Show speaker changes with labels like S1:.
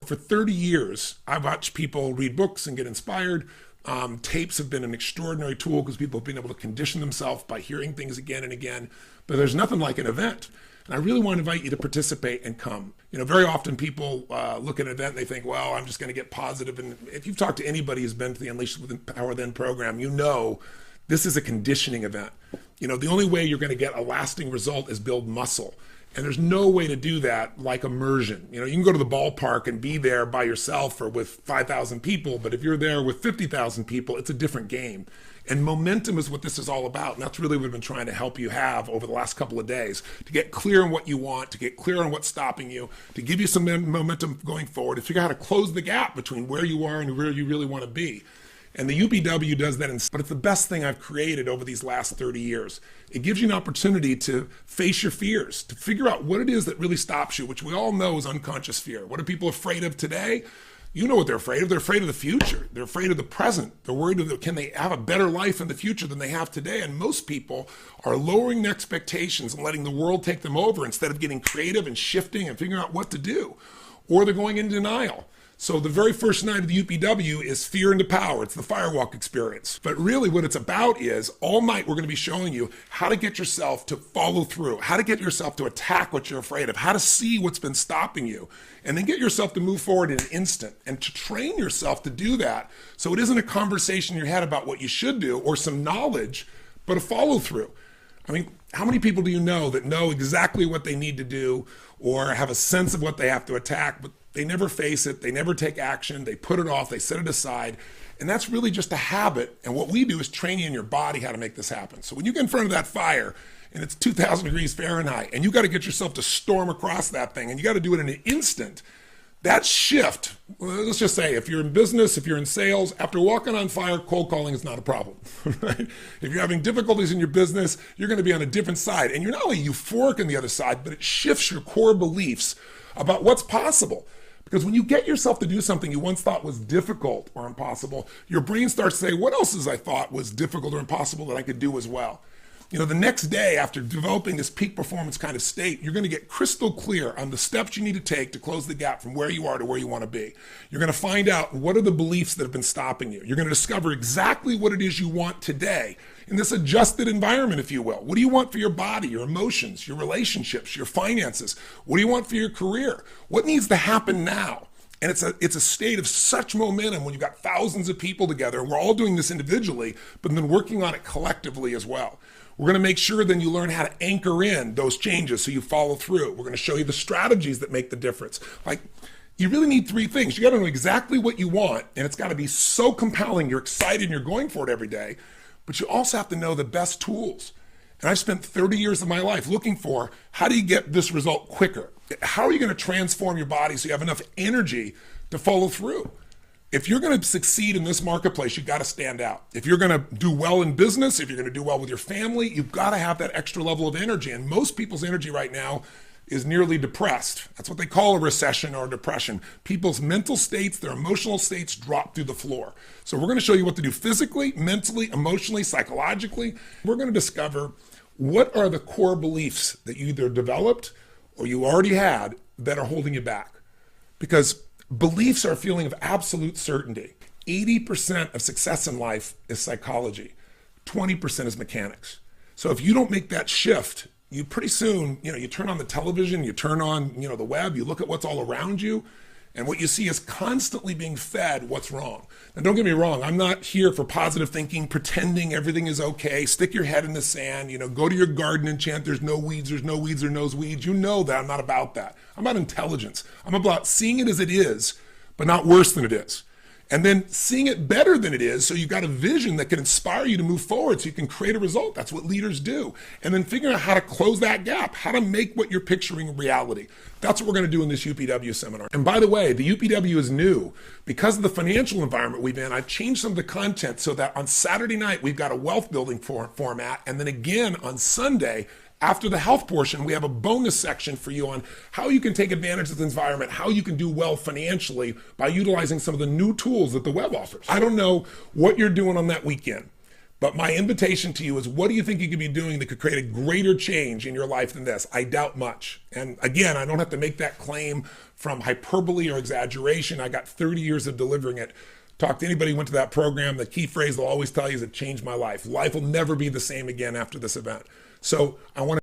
S1: For 30 years, I've watched people read books and get inspired. Tapes have been an extraordinary tool because people have been able to condition themselves by hearing things again and again. But there's nothing like an event. And I really want to invite you to participate and come. Very often people look at an event and they think, well, I'm just going to get positive. And if you've talked to anybody who's been to the Unleash the Power Within program, you know this is a conditioning event. The only way you're going to get a lasting result is build muscle. And there's no way to do that like immersion. You can go to the ballpark and be there by yourself or with 5,000 people, but if you're there with 50,000 people, it's a different game. And momentum is what this is all about. And that's really what we've been trying to help you have over the last couple of days, to get clear on what you want, to get clear on what's stopping you, to give you some momentum going forward, to figure out how to close the gap between where you are and where you really want to be. And the UPW does that, but it's the best thing I've created over these last 30 years. It gives you an opportunity to face your fears, to figure out what it is that really stops you, which we all know is unconscious fear. What are people afraid of today? You know what they're afraid of. They're afraid of the future. They're afraid of the present. They're worried of can they have a better life in the future than they have today? And most people are lowering their expectations and letting the world take them over instead of getting creative and shifting and figuring out what to do. Or they're going into denial. So the very first night of the UPW is Fear into Power. It's the Firewalk experience. But really what it's about is all night we're going to be showing you how to get yourself to follow through, how to get yourself to attack what you're afraid of, how to see what's been stopping you, and then get yourself to move forward in an instant and to train yourself to do that. So it isn't a conversation in your head about what you should do or some knowledge, but a follow through. How many people do you know that know exactly what they need to do or have a sense of what they have to attack, but they never face it, they never take action, they put it off, they set it aside, and that's really just a habit. And what we do is train you in your body how to make this happen. So when you get in front of that fire and it's 2,000 degrees Fahrenheit and you got to get yourself to storm across that thing and you got to do it in an instant, that shift, let's just say if you're in business, if you're in sales, after walking on fire, cold calling is not a problem, right? If you're having difficulties in your business, you're going to be on a different side. And you're not only euphoric on the other side, but it shifts your core beliefs about what's possible. Because when you get yourself to do something you once thought was difficult or impossible, your brain starts to say, what else is I thought was difficult or impossible that I could do as well? The next day after developing this peak performance kind of state, you're going to get crystal clear on the steps you need to take to close the gap from where you are to where you want to be. You're going to find out what are the beliefs that have been stopping you. You're going to discover exactly what it is you want today in this adjusted environment, if you will. What do you want for your body, your emotions, your relationships, your finances? What do you want for your career? What needs to happen now? And it's a state of such momentum when you've got thousands of people together, and we're all doing this individually, but then working on it collectively as well. We're going to make sure then you learn how to anchor in those changes so you follow through. We're going to show you the strategies that make the difference. You really need three things. You got to know exactly what you want, and it's got to be so compelling, you're excited, and you're going for it every day. But you also have to know the best tools. And I've spent 30 years of my life looking for how do you get this result quicker? How are you going to transform your body so you have enough energy to follow through? If you're going to succeed in this marketplace, you've got to stand out. If you're going to do well in business, if you're going to do well with your family, you've got to have that extra level of energy. And most people's energy right now is nearly depressed. That's what they call a recession or depression. People's mental states, their emotional states drop through the floor. So we're going to show you what to do physically, mentally, emotionally, psychologically. We're going to discover what are the core beliefs that you either developed or you already had that are holding you back. Because beliefs are a feeling of absolute certainty. 80% of success in life is psychology. 20% is mechanics. So if you don't make that shift, you pretty soon, you turn on the television, you turn on, the web, you look at what's all around you, and what you see is constantly being fed what's wrong. Now, don't get me wrong. I'm not here for positive thinking, pretending everything is okay. Stick your head in the sand, go to your garden and chant, there's no weeds, there's no weeds, there's no weeds. You know that I'm not about that. I'm about intelligence. I'm about seeing it as it is, but not worse than it is. And then seeing it better than it is, so you've got a vision that can inspire you to move forward so you can create a result. That's what leaders do. And then figuring out how to close that gap, how to make what you're picturing a reality. That's what we're going to do in this UPW seminar. And by the way, the UPW is new. Because of the financial environment we've been in, I've changed some of the content so that on Saturday night, we've got a wealth building format. And then again on Sunday, after the health portion, we have a bonus section for you on how you can take advantage of this environment, how you can do well financially by utilizing some of the new tools that the web offers. I don't know what you're doing on that weekend, But my invitation to you is, what do you think you could be doing that could create a greater change in your life than this? I doubt much. And again, I don't have to make that claim from hyperbole or exaggeration. I got 30 years of delivering it. Talk to anybody who went to that program. The key phrase they'll always tell you is, it changed my life. Life will never be the same again after this event. So I want to